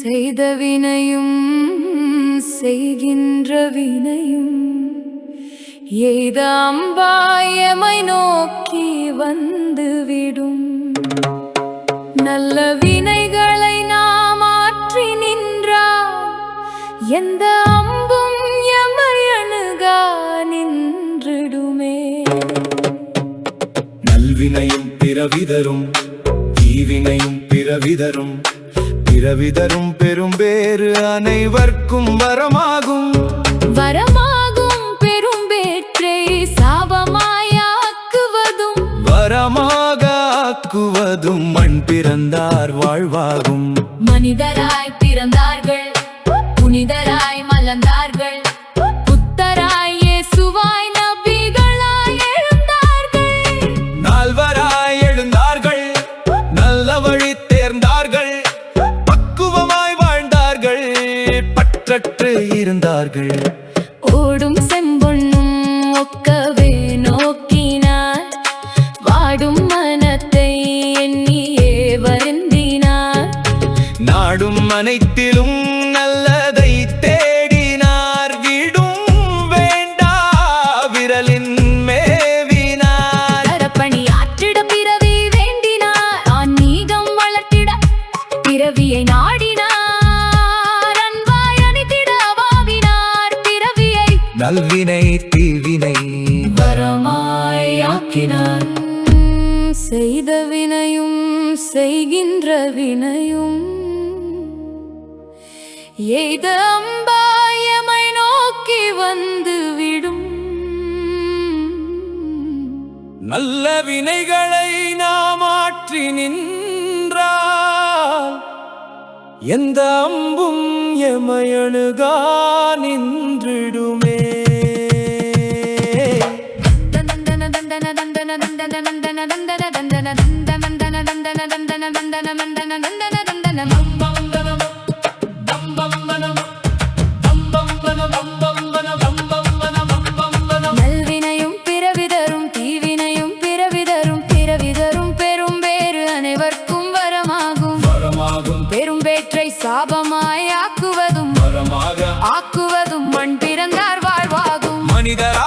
செய்த வினையும் செய்கின்ற வினையும் எய்த அம்பாயமை நோக்கி வந்துவிடும். நல்ல வினைகளை நாம் ஆற்றி நின்றால் எந்த அம்பும் எமை அணுகா நின்றிடுமே. நல்வினையும் பிறவிதரும் தீவினையும் பிறவிதரும் பிறவிதரும் பெரும் பேறு அனைவர்க்கும் வரமாகும். வரமாகும் பெரும் பேற்றை சாபமாயாக்குவதும் வரமாக ஆக்குவதும் மண் பிறந்தார் வாழ்வாகும். மனிதராய் பிறந்தார்கள் புனிதராய் மலர்ந்தார்கள் புத்தராய் இயேசுவாய் நபிகளாய் எழுந்தார்கள். நால்வராய் எழுந்தார்கள் நல்ல வழி தேர்ந்தார்கள் பக்குவமாய் வாழ்ந்தார்கள் பற்றற்று இருந்தார்கள். ஓடும் செம்பொன்னும் ஒக்கவே நோக்கினார் வாடும் மனத்தை எண்ணியே வருந்தினார். நாடும் அனைத்திலும் நல்லதை தேடினார் வீடும் வேண்டா விரலின் மேவினார். அறப்பணி ஆற்றிட பிறவி வேண்டினார் ஆன்மீகம் வளர்த்திட பிறவியை நாடினார். அன்பாய் அணித்திட வாவினார் பிறவியை நல்வினை தீவினை வரமாய் ஆக்கினார். செய்த வினையும் செய்கின்ற வினையும் எய்த அம்பாயமை நோக்கி வந்துவிடும். நல்ல வினைகளை நாம் ஆற்றி நின்றால் எந்த அம்பும் எமையணுகா நின்றிடுமே. நல்வினையும் பிறவிதரும் தீவினையும் பிறவிதரும் பிறவிதரும் பெரும் பேறு அனைவர்க்கும் வரமாகும். பெரும் பேற்றை சாபமாய் ஆக்குவதும் வரமாக ஆக்குவதும் மண் பிறந்தார் வாழ்வாகும். மனிதரா